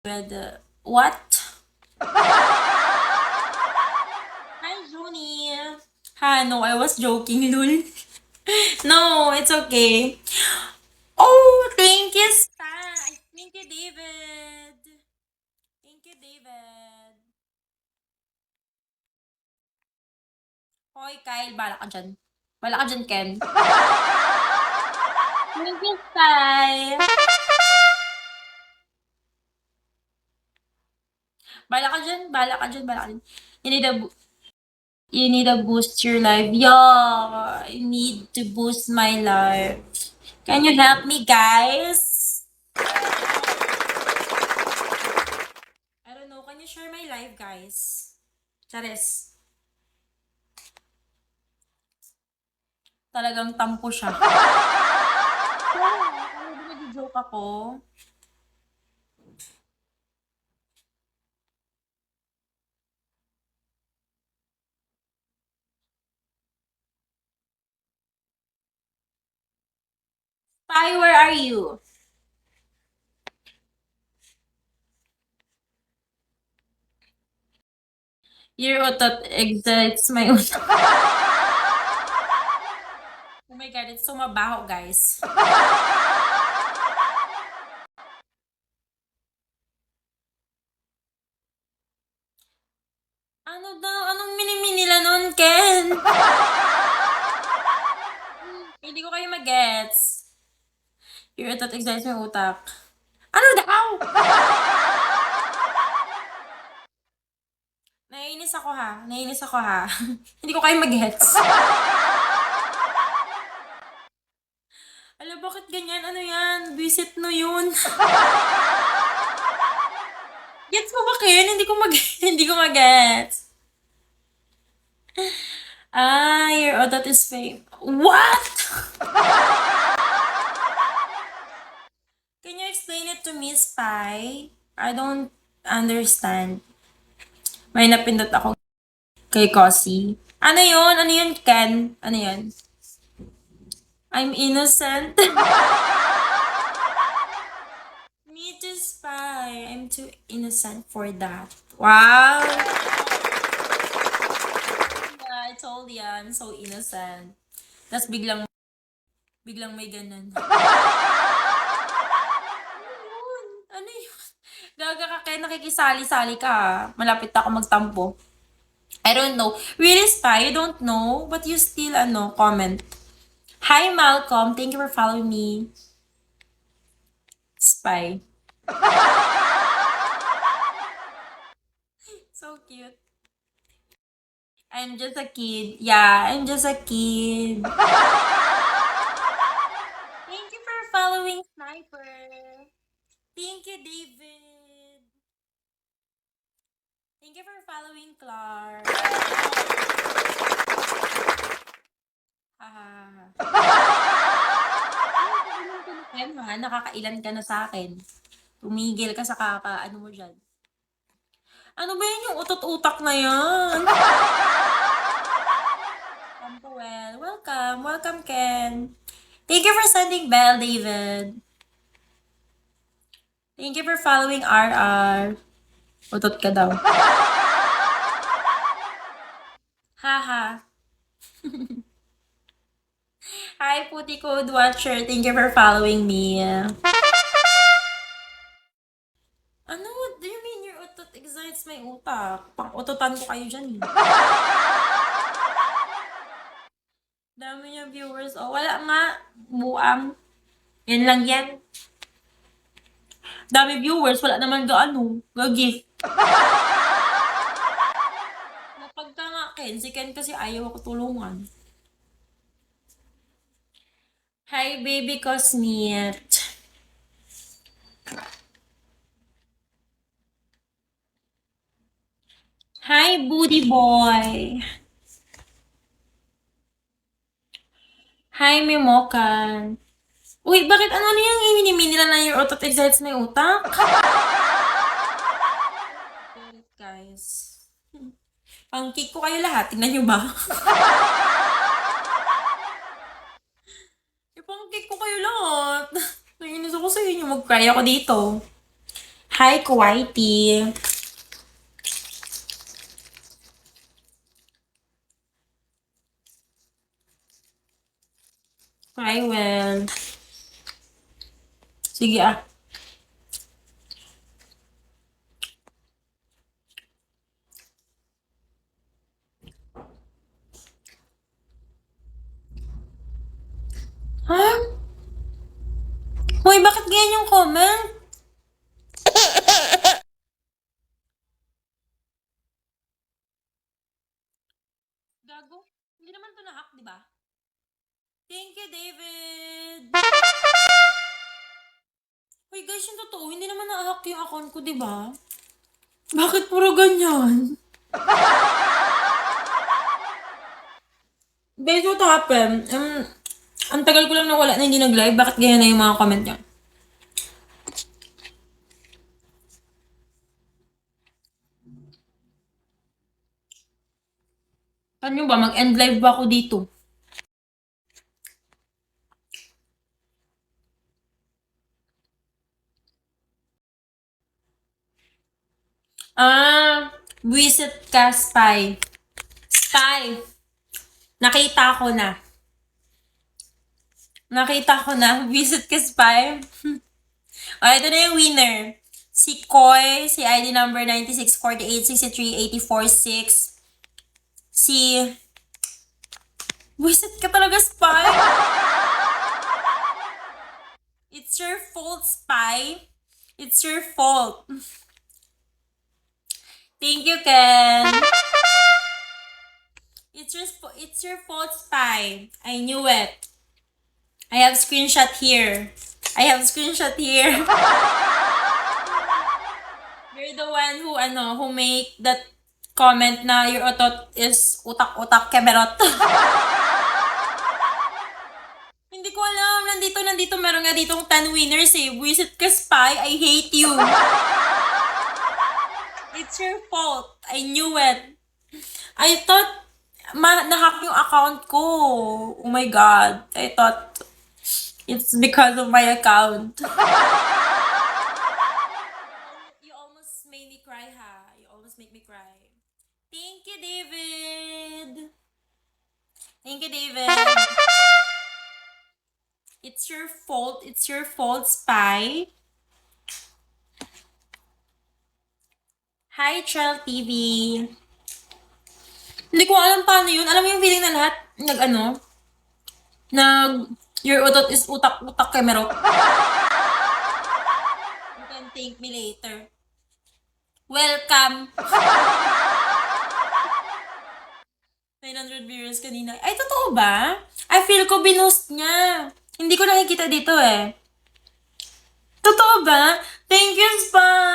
What? Hi, Juni. Hi, no, I was joking, lul. No, it's okay. Oh, thank you, Stan. Thank you, David. Thank you, David. Hoy, Kyle, bala ka dyan. Bala ka dyan, Ken. Thank you, Kyle. Bala ka dyan, bala ka dyan, bala ka dyan. You need a, you need to boost your life. Yeah, I need to boost my life. Can you help me, guys? I don't know. Can you share my live, guys? Charis. Talagang tampo siya. Ano ba nag-joke ako? Pai, where are you? Your utot excites my utot. Oh my God, it's so mabaho, guys. Ano daw? Anong mini-mini nila nun, Ken? Hindi ko kayo mag-gets. Your utot excites my utak. Ano daw? Naiinis ako ha. Naiinis ako ha. Hindi ko kayo mag-gets. Ala, bakit ganyan? Ano yan? Visit no yun. Gets mo ba, Ken? Hindi ko mag hindi ko mag-gets. Ah, your utot is fake. What? Can you explain it to me, Spy? I don't understand. May napindot ako kay Kosi. Ano yun? Ano yun, Ken? Ano yun? I'm innocent. Me too, Spy. I'm too innocent for that. Wow. Yeah, I told ya, I'm so innocent. Tapos biglang may ganun. Ano yun? Gaga ka kaya nakikisali-sali ka ah. Malapit ako magtampo. I don't know. Really, Spy, you don't know, but you still, comment. Hi, Malcolm. Thank you for following me. Spy. So cute. I'm just a kid. Yeah, I'm just a kid. Thank you for following Sniper. Thank you, David. Thank you for following Clark. Hahaha. Ken, ha? Nakakailan ka na sa akin. Tumigil ka sa ano mo dyan. Ano ba yun yung utot-utak na yan? Well, welcome. Welcome, Ken. Thank you for sending Bell, David. Thank you for following RR. Utot ka daw. Haha. Hi, Puti Code Watcher. Thank you for following me. Ano? What do you mean your utot excites my utak? Pang-utotan ko kayo dyan. Dami niya viewers. Oh, wala nga. Buang. Yan lang yan. Dami viewers. Wala naman gaano. Ga-gift. Napagka nga, Ken. Si Ken kasi ayaw ako tulungan. Hi, baby Cosmete. Hi, booty boy. Hi, Mimokan. Uy, bakit ano na yung mini nila na your utot excites my utak? Guys. Ang cake ko kayo lahat. Tingnan nyo ba? Ipang cake ko kayo lahat. Naiinis ako sa inyo. Mag-cry ako dito. Hi, Kuwaiti. Hi, well. Sige ah. Ha? Hoy, bakit ganyan yung comment? Gago. Hindi naman to na-hack, di ba? Thank you, David. Hoy guys, yung totoo, hindi naman na-hack yung account ko, di ba? Bakit puro ganyan? Guys, what happened? Ang tagal ko lang nawala na hindi nag-live. Bakit ganyan na yung mga comment niya? Ano ba? Mag-end live ba ako dito? Visit ka, Spy. Spy! Nakita ko na. Nakita ko na. Visit ka, Spy. O, ito na yung winner. Si Koy, si ID number 9648638446. Si... Visit ka talaga, Spy. It's your fault, Spy. It's your fault. Thank you, Ken. It's your fault, Spy. I knew it. I have screenshot here. You're the one who make that comment na your otot is utak-utak kemerot. Hindi ko alam. Nandito. Meron nga ditong 10 winners eh. Visit ka, Spy. I hate you. It's your fault. I knew it. I thought nahack yung account ko. Oh my God. I thought it's because of my account. You almost made me cry, ha? You almost make me cry. Thank you, David. Thank you, David. It's your fault. It's your fault, Spy. Hi, Trail TV. Hindi ko alam paano yun. Alam mo yung feeling na lahat your utot is utak-utak kemerot. You can thank me later. Welcome. 900 viewers kanina. Ay, totoo ba? I feel ko binoost niya. Hindi ko nakikita dito eh. Totoo ba? Thank you, Spy!